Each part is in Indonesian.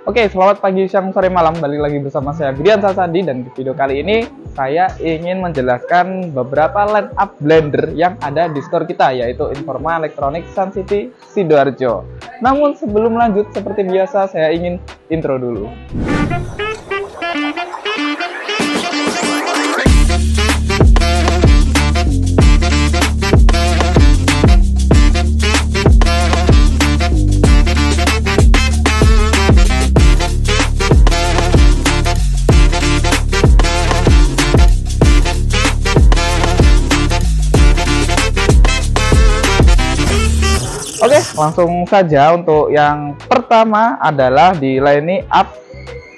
Oke, selamat pagi, siang, sore, malam. Balik lagi bersama saya Brian Sasadi, dan di video kali ini saya ingin menjelaskan beberapa line up blender yang ada di store kita, yaitu Informa Elektronik Sun City Sidoarjo. Namun sebelum lanjut, seperti biasa saya ingin intro dulu. Oke, langsung saja untuk yang pertama adalah di line up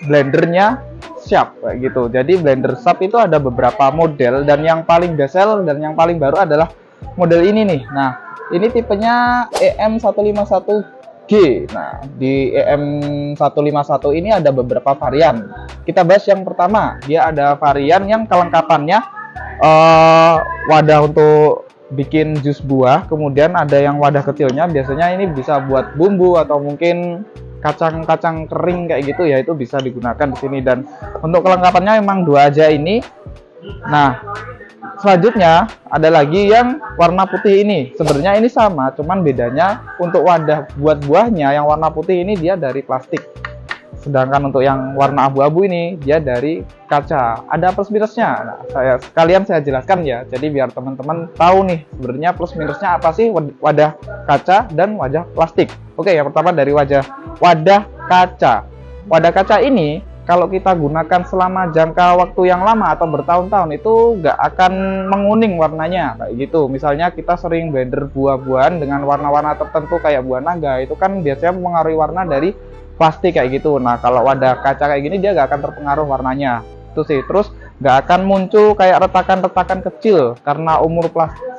blendernya Sharp kayak gitu. Jadi blender Sharp itu ada beberapa model, dan yang paling best seller dan yang paling baru adalah model ini nih. Nah, ini tipenya EM151G. Nah, di EM151 ini ada beberapa varian. Kita bahas yang pertama. Dia ada varian yang kelengkapannya wadah untuk bikin jus buah, kemudian ada yang wadah kecilnya. Biasanya ini bisa buat bumbu atau mungkin kacang-kacang kering kayak gitu ya, itu bisa digunakan di sini. Dan untuk kelengkapannya memang dua aja ini. Nah, selanjutnya ada lagi yang warna putih ini. Sebenarnya ini sama, cuman bedanya untuk wadah buat buahnya yang warna putih ini dia dari plastik. Sedangkan untuk yang warna abu-abu ini dia dari kaca. Ada plus minusnya. Nah, saya jelaskan ya. Jadi biar teman-teman tahu nih sebenarnya plus minusnya apa sih wadah kaca dan wadah plastik. Oke, yang pertama dari wadah kaca. Wadah kaca ini kalau kita gunakan selama jangka waktu yang lama atau bertahun-tahun itu nggak akan menguning warnanya kayak gitu. Misalnya kita sering blender buah-buahan dengan warna-warna tertentu kayak buah naga, itu kan biasanya mempengaruhi warna dari plastik kayak gitu. Nah, kalau wadah kaca kayak gini dia nggak akan terpengaruh warnanya itu sih. Terus nggak akan muncul kayak retakan-retakan kecil karena umur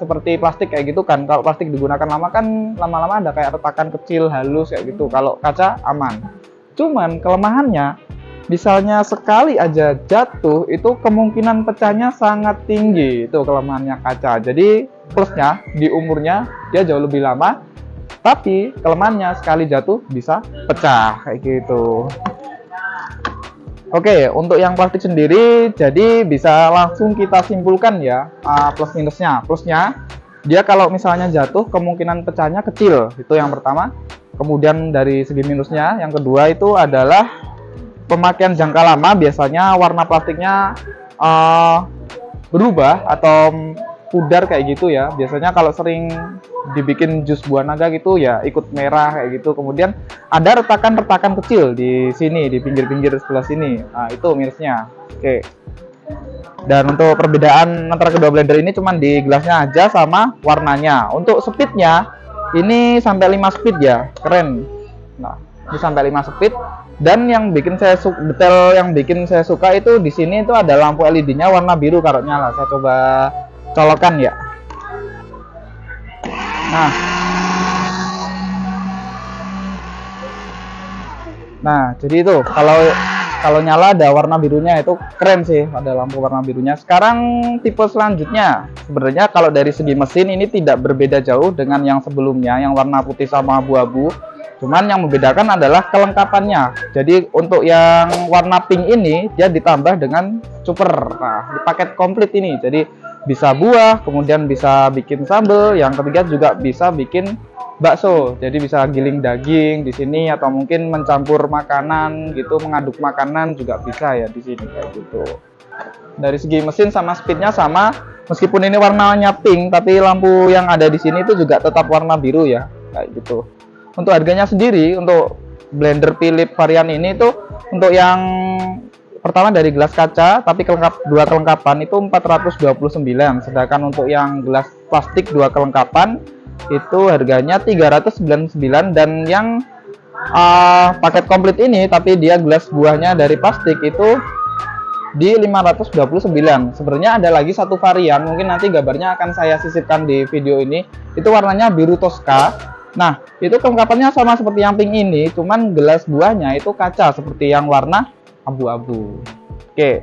seperti plastik kayak gitu kan. Kalau plastik digunakan lama kan lama-lama ada kayak retakan kecil halus kayak gitu. Kalau kaca aman. Cuman kelemahannya, misalnya sekali aja jatuh itu kemungkinan pecahnya sangat tinggi. Itu kelemahannya kaca. Jadi plusnya di umurnya dia jauh lebih lama, tapi kelemahannya sekali jatuh bisa pecah kayak gitu. Oke, untuk yang plastik sendiri jadi bisa langsung kita simpulkan ya plus minusnya. Plusnya dia kalau misalnya jatuh kemungkinan pecahnya kecil, itu yang pertama. Kemudian dari segi minusnya yang kedua itu adalah pemakaian jangka lama. Biasanya warna plastiknya berubah atau pudar kayak gitu ya. Biasanya kalau sering dibikin jus buah naga gitu ya ikut merah kayak gitu. Kemudian ada retakan-retakan kecil di sini, di pinggir-pinggir sebelah sini. Nah, itu minusnya. Oke. Dan untuk perbedaan antara kedua blender ini cuman di gelasnya aja sama warnanya. Untuk speednya ini sampai 5 speed ya, keren. Nah, ini sampai 5 speed. Dan yang bikin saya detail yang bikin saya suka itu di sini itu ada lampu LED-nya warna biru kalau nyala. Saya coba colokan ya. Nah, jadi itu kalau nyala ada warna birunya, itu keren sih, ada lampu warna birunya. Sekarang tipe selanjutnya, sebenarnya kalau dari segi mesin ini tidak berbeda jauh dengan yang sebelumnya, yang warna putih sama abu-abu. Cuman yang membedakan adalah kelengkapannya. Jadi untuk yang warna pink ini dia ditambah dengan chopper. Nah, di paket komplit ini. Jadi bisa buah, kemudian bisa bikin sambal, yang ketiga juga bisa bikin bakso. Jadi bisa giling daging di sini atau mungkin mencampur makanan gitu, mengaduk makanan juga bisa ya di sini kayak gitu. Dari segi mesin sama speednya sama, meskipun ini warnanya pink, tapi lampu yang ada di sini itu juga tetap warna biru ya kayak gitu. Untuk harganya sendiri untuk blender Philips varian ini tuh untuk yang pertama dari gelas kaca tapi dua kelengkapan itu 429, sedangkan untuk yang gelas plastik dua kelengkapan itu harganya 399, dan yang paket komplit ini tapi dia gelas buahnya dari plastik itu di 529. Sebenarnya ada lagi satu varian, mungkin nanti gambarnya akan saya sisipkan di video ini. Itu warnanya biru Tosca. Nah, itu kelengkapannya sama seperti yang pink ini, cuman gelas buahnya itu kaca seperti yang warna abu-abu. Oke,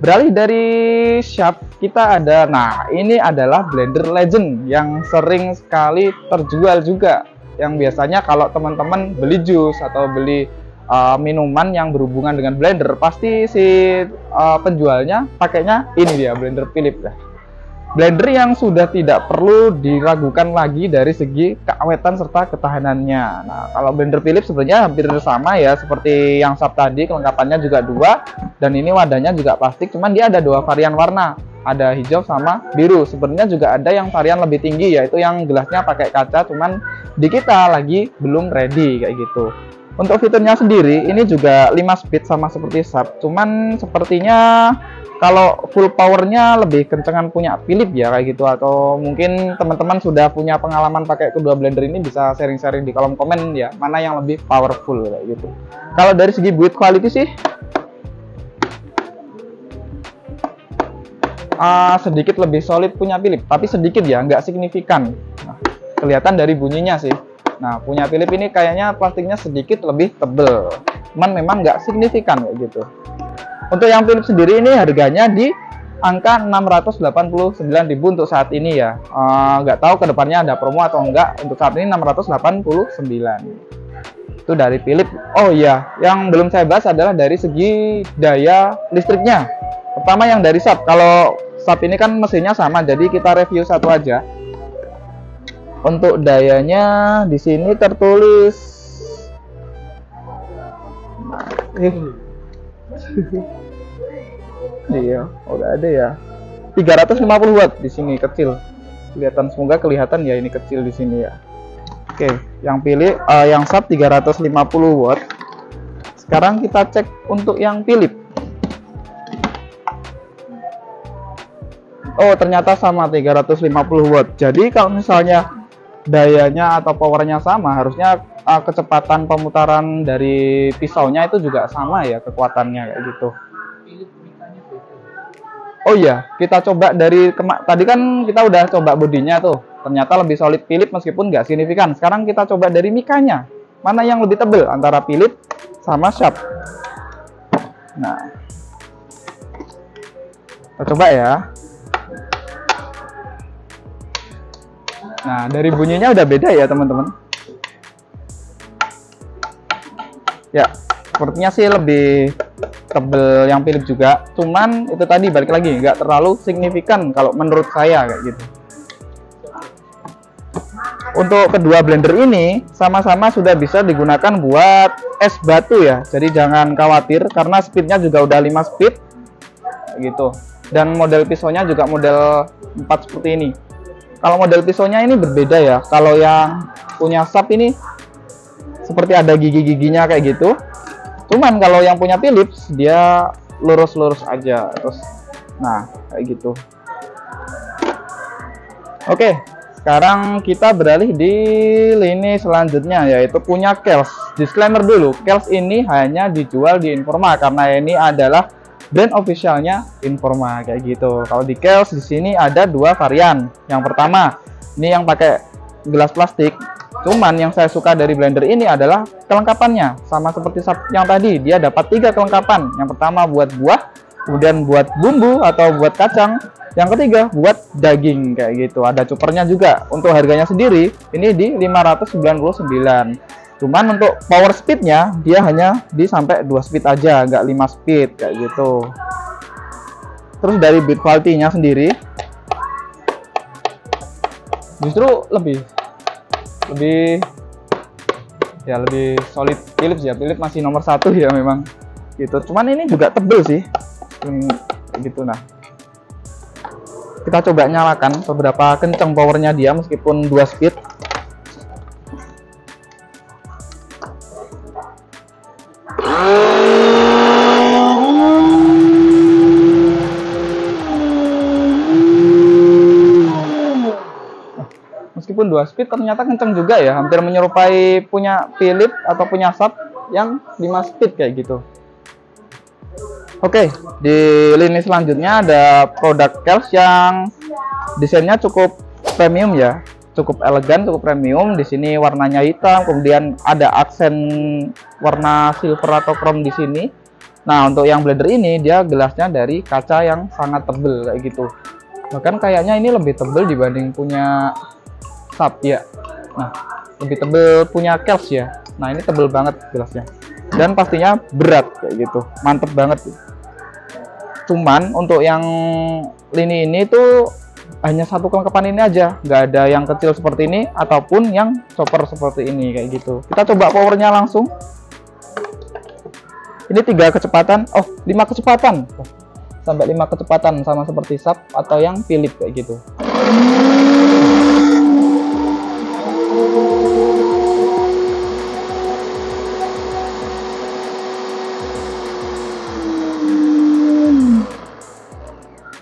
beralih dari Sharp kita ada, nah ini adalah blender Legend yang sering sekali terjual juga, yang biasanya kalau teman-teman beli jus atau beli minuman yang berhubungan dengan blender, pasti si penjualnya pakainya ini dia, blender Philips ya. Blender yang sudah tidak perlu diragukan lagi dari segi keawetan serta ketahanannya. Nah, kalau blender Philips sebenarnya hampir sama ya, seperti yang SAP tadi, kelengkapannya juga dua, dan ini wadahnya juga plastik, cuman dia ada dua varian warna, ada hijau sama biru. Sebenarnya juga ada yang varian lebih tinggi, yaitu yang gelasnya pakai kaca, cuman di kita lagi belum ready kayak gitu. Untuk fiturnya sendiri, ini juga 5 speed sama seperti SAP, cuman sepertinya kalau full powernya lebih kencengan punya Philips ya kayak gitu. Atau mungkin teman-teman sudah punya pengalaman pakai kedua blender ini, bisa sharing-sharing di kolom komen ya, mana yang lebih powerful kayak gitu. Kalau dari segi build quality sih sedikit lebih solid punya Philips, tapi sedikit ya, nggak signifikan. Nah, kelihatan dari bunyinya sih. Nah, punya Philips ini kayaknya plastiknya sedikit lebih tebel, cuman memang nggak signifikan kayak gitu. Untuk yang Philips sendiri ini harganya di angka 689.000 untuk saat ini ya. Nggak tahu kedepannya ada promo atau enggak. Untuk saat ini 689. Itu dari Philips. Oh iya, yang belum saya bahas adalah dari segi daya listriknya. Pertama yang dari SAP. Kalau SAP ini kan mesinnya sama, jadi kita review satu aja. Untuk dayanya di sini tertulis iya, udah ada ya. 350 watt di sini kecil. Kelihatan, semoga kelihatan ya, ini kecil di sini ya. Oke, yang pilih yang SAP 350 watt. Sekarang kita cek untuk yang Philips. Oh, ternyata sama 350 watt. Jadi kalau misalnya dayanya atau powernya sama, harusnya kecepatan pemutaran dari pisaunya itu juga sama ya, kekuatannya kayak gitu. Oh iya, kita coba dari tadi kan kita udah coba bodinya tuh, ternyata lebih solid Philips meskipun nggak signifikan. Sekarang kita coba dari mikanya, mana yang lebih tebel antara Philips sama SAP. Nah, kita coba ya. Nah, dari bunyinya udah beda ya teman-teman. Ya, sepertinya sih lebih tebel yang Philips juga, cuman itu tadi balik lagi nggak terlalu signifikan kalau menurut saya kayak gitu. Untuk kedua blender ini sama-sama sudah bisa digunakan buat es batu ya, jadi jangan khawatir karena speednya juga udah 5 speed gitu, dan model pisaunya juga model 4 seperti ini. Kalau model pisaunya ini berbeda ya, kalau yang punya SAP ini seperti ada gigi-giginya kayak gitu. Cuman kalau yang punya Philips dia lurus-lurus aja terus. Nah, kayak gitu. Oke, sekarang kita beralih di lini selanjutnya, yaitu punya Kels. Disclaimer dulu, Kels ini hanya dijual di Informa karena ini adalah brand officialnya Informa kayak gitu. Kalau di Kels di sini ada dua varian. Yang pertama, ini yang pakai gelas plastik. Cuman yang saya suka dari blender ini adalah kelengkapannya. Sama seperti yang tadi, dia dapat 3 kelengkapan. Yang pertama buat buah, kemudian buat bumbu atau buat kacang, yang ketiga buat daging kayak gitu. Ada choppernya juga. Untuk harganya sendiri ini di 599. Cuman untuk power speednya dia hanya di sampai 2 speed aja, nggak 5 speed kayak gitu. Terus dari build quality-nya sendiri justru lebih solid Philips ya. Philips masih nomor 1 ya memang gitu. Cuman ini juga tebel sih gitu. Nah, kita coba nyalakan seberapa kenceng powernya dia meskipun 2 speed. Meskipun 2 speed ternyata kenceng juga ya, hampir menyerupai punya Philips atau punya SAP yang 5 speed kayak gitu. Oke, di lini selanjutnya ada produk Kels yang desainnya cukup premium ya, cukup elegan, cukup premium. Di sini warnanya hitam, kemudian ada aksen warna silver atau chrome di sini. Nah, untuk yang blender ini dia gelasnya dari kaca yang sangat tebel kayak gitu. Bahkan kayaknya ini lebih tebel dibanding punya SAP ya. Nah, lebih tebel punya Kels ya. Nah, ini tebel banget gelasnya. dan pastinya berat kayak gitu, mantep banget. Cuman untuk yang lini ini tuh hanya satu kelengkapan ini aja, nggak ada yang kecil seperti ini ataupun yang chopper seperti ini kayak gitu. Kita coba powernya langsung. Ini 3 kecepatan, 5 kecepatan, sampai 5 kecepatan, sama seperti Sharp atau yang Philips kayak gitu.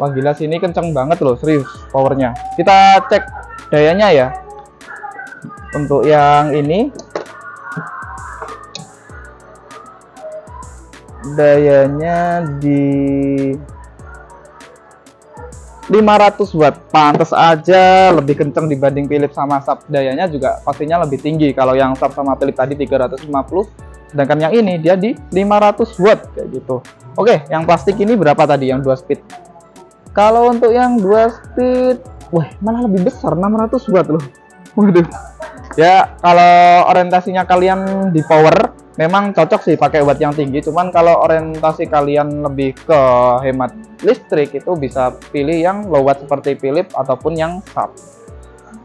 Wah gila sih, ini kenceng banget loh, serius powernya. Kita cek dayanya ya. Untuk yang ini dayanya di 500 watt. Pantes aja lebih kenceng dibanding Philips sama Sharp. Dayanya juga pastinya lebih tinggi. Kalau yang Sharp sama Philips tadi 350, sedangkan yang ini dia di 500 watt kayak gitu. Oke, yang plastik ini berapa tadi yang 2 speed? Kalau untuk yang 2 speed, wah malah lebih besar, 600 watt loh. Waduh. Ya kalau orientasinya kalian di power, memang cocok sih pakai watt yang tinggi. Cuman kalau orientasi kalian lebih ke hemat listrik, itu bisa pilih yang low watt seperti Philips ataupun yang Sharp.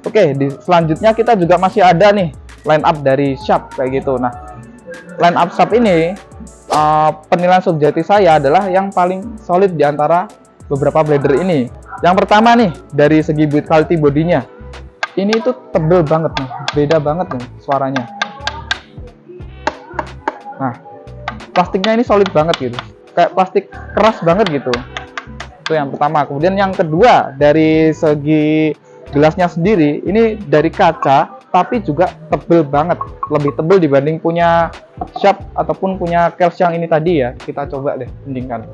Oke, selanjutnya kita juga masih ada nih line up dari Sharp kayak gitu. Nah, line up Sharp ini penilaian subjektif saya adalah yang paling solid di antara beberapa blender ini. Yang pertama nih, dari segi build quality bodinya, ini tuh tebel banget nih, beda banget nih suaranya. Nah, plastiknya ini solid banget gitu, kayak plastik keras banget gitu. Itu yang pertama. Kemudian yang kedua, dari segi gelasnya sendiri, ini dari kaca tapi juga tebel banget, lebih tebel dibanding punya Sharp ataupun punya Kels yang ini tadi ya. Kita coba deh bandingkan.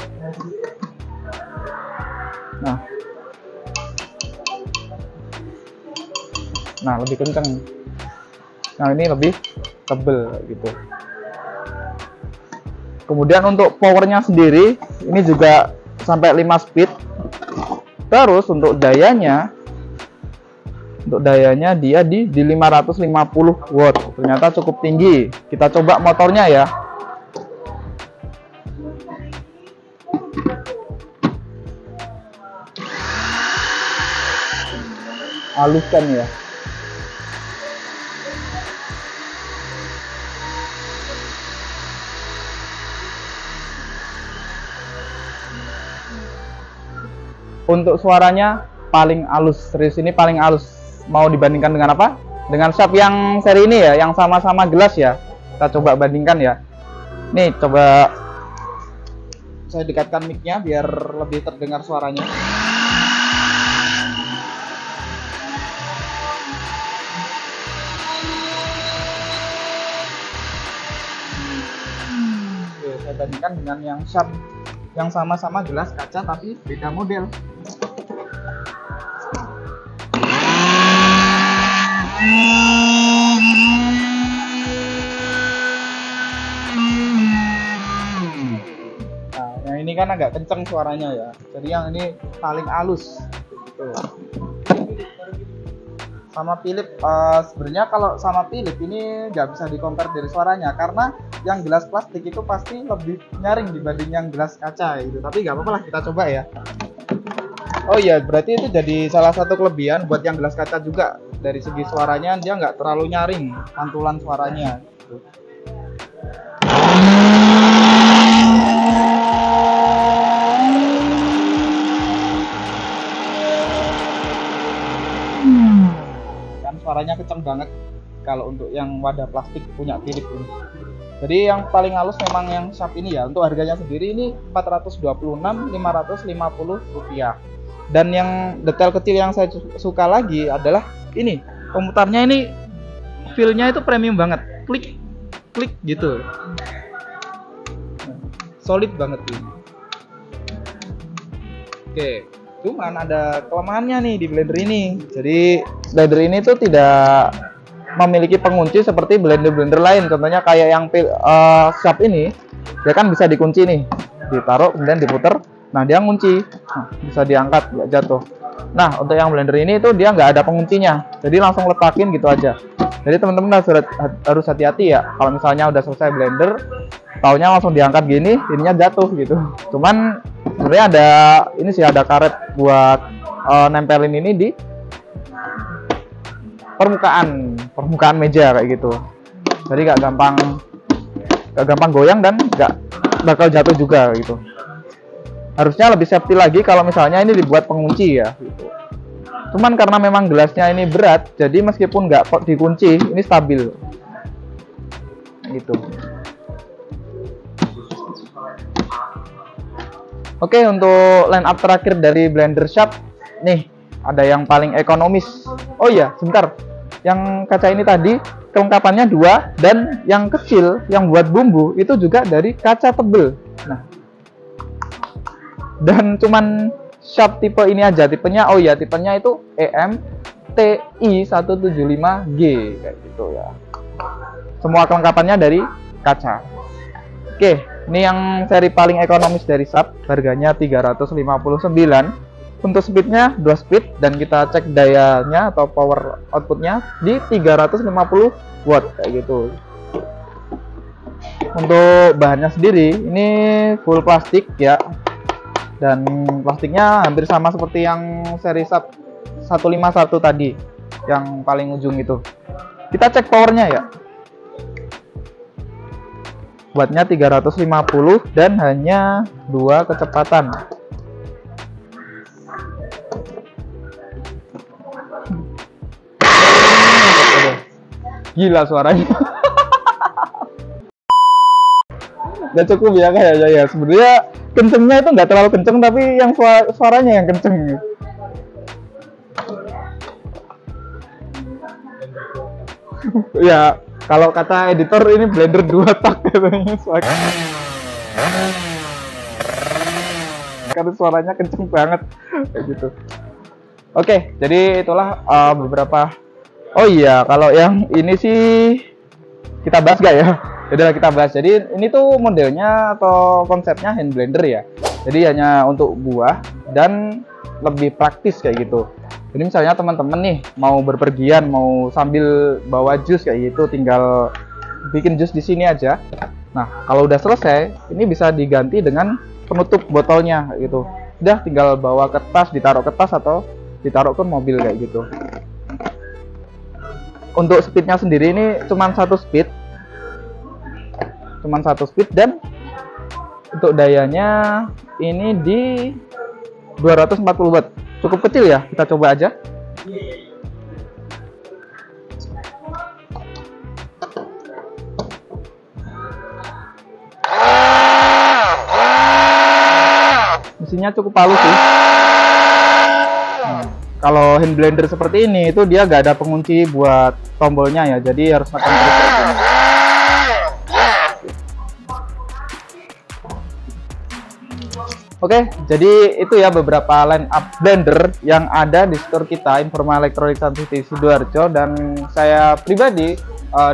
Nah lebih kenceng. Nah ini lebih tebel gitu. Kemudian untuk powernya sendiri ini juga sampai 5 speed. Terus untuk dayanya dia di 550 watt. Ternyata cukup tinggi. Kita coba motornya ya. Haluskan ya. Untuk suaranya paling halus, serius ini paling halus. Mau dibandingkan dengan apa? Dengan Sharp yang seri ini ya, yang sama-sama gelas ya. Kita coba bandingkan ya. Nih coba saya dekatkan mic-nya biar lebih terdengar suaranya. Saya bandingkan dengan yang Sharp yang sama-sama gelas kaca tapi beda model. Nah, yang ini kan agak kenceng suaranya ya. Jadi yang ini paling halus. Gitu. Sama Philips, sebenarnya kalau sama Philips ini nggak bisa di-compare dari suaranya karena yang gelas plastik itu pasti lebih nyaring dibanding yang gelas kaca gitu. Tapi nggak apa-apa lah, kita coba ya. Oh iya, berarti itu jadi salah satu kelebihan buat yang gelas kaca juga. Dari segi suaranya dia nggak terlalu nyaring pantulan suaranya gitu. Suaranya kenceng banget kalau untuk yang wadah plastik punya Philips ini. Jadi yang paling halus memang yang Sharp ini ya. Untuk harganya sendiri ini 426.550 rupiah. Dan yang detail kecil yang saya suka lagi adalah ini, pemutarnya ini feel-nya itu premium banget, klik klik gitu, solid banget ini. Oke, cuman ada kelemahannya nih di blender ini. Jadi blender ini tuh tidak memiliki pengunci seperti blender-blender lain. Contohnya kayak yang Sharp ini, dia kan bisa dikunci nih, ditaruh kemudian diputer. Nah dia ngunci, nah, bisa diangkat nggak jatuh. Nah untuk yang blender ini tuh dia nggak ada penguncinya, jadi langsung letakin gitu aja. Jadi teman-teman harus hati-hati ya, kalau misalnya udah selesai blender, taunya langsung diangkat gini, ininya jatuh gitu. Cuman sebenarnya ada karet buat nempelin ini di permukaan meja kayak gitu. Jadi gak gampang goyang dan gak bakal jatuh juga gitu. Harusnya lebih safety lagi kalau misalnya ini dibuat pengunci ya gitu. Cuman karena memang gelasnya ini berat, jadi meskipun nggak dikunci, ini stabil gitu. Oke, untuk line up terakhir dari blender Sharp nih, ada yang paling ekonomis. Oh iya, sebentar, yang kaca ini tadi kelengkapannya 2, dan yang kecil yang buat bumbu itu juga dari kaca tebel. Nah, dan cuman Sharp tipe ini aja, tipenya tipenya itu EMTI175G kayak gitu ya. Semua kelengkapannya dari kaca. Oke, ini yang seri paling ekonomis dari Sharp, harganya 359. Untuk speednya 2 speed, dan kita cek dayanya atau power outputnya di 350 watt kayak gitu. Untuk bahannya sendiri ini full plastik ya, dan plastiknya hampir sama seperti yang seri Sharp 151 tadi, yang paling ujung itu. Kita cek powernya ya. Wattnya 350 dan hanya 2 kecepatan. Gila suaranya. Udah cukup ya kayaknya ya. Sebenarnya kencengnya itu nggak terlalu kenceng, tapi yang suaranya yang kenceng. Ya, kalau kata editor ini blender 2 tak katanya karena suaranya kenceng banget kayak gitu. Oke, jadi itulah beberapa. Oh iya, kalau yang ini sih kita bahas gak ya? Udah kita bahas. Jadi ini tuh modelnya atau konsepnya hand blender ya. Jadi hanya untuk buah dan lebih praktis kayak gitu. Jadi misalnya teman-teman nih mau berpergian, mau sambil bawa jus kayak gitu, tinggal bikin jus di sini aja. Nah, kalau udah selesai, ini bisa diganti dengan penutup botolnya kayak gitu. Udah tinggal bawa ke tas, ditaruh ke tas atau ditaruh ke mobil kayak gitu. Untuk speednya sendiri ini cuman 1 speed. Dan untuk dayanya ini di 240 watt. Cukup kecil ya, kita coba aja. Mesinnya cukup halus sih. Kalau hand blender seperti ini itu dia gak ada pengunci buat tombolnya ya, jadi harus tekan terus. Oke, jadi itu ya beberapa line up blender yang ada di store kita, Informa Elektronik City Sidoarjo. Dan saya pribadi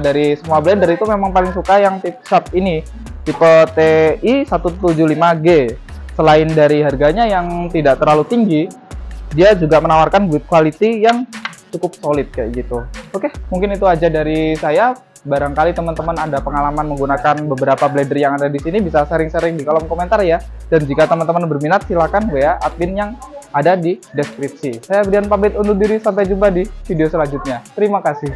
dari semua blender itu memang paling suka yang tipe Sharp ini, tipe TI175G. Selain dari harganya yang tidak terlalu tinggi, dia juga menawarkan build quality yang cukup solid kayak gitu. Oke, mungkin itu aja dari saya. Barangkali teman-teman ada pengalaman menggunakan beberapa blender yang ada di sini, bisa sharing-sharing di kolom komentar ya. Dan jika teman-teman berminat, silakan WA admin yang ada di deskripsi. Saya Brian pamit undur diri, sampai jumpa di video selanjutnya. Terima kasih.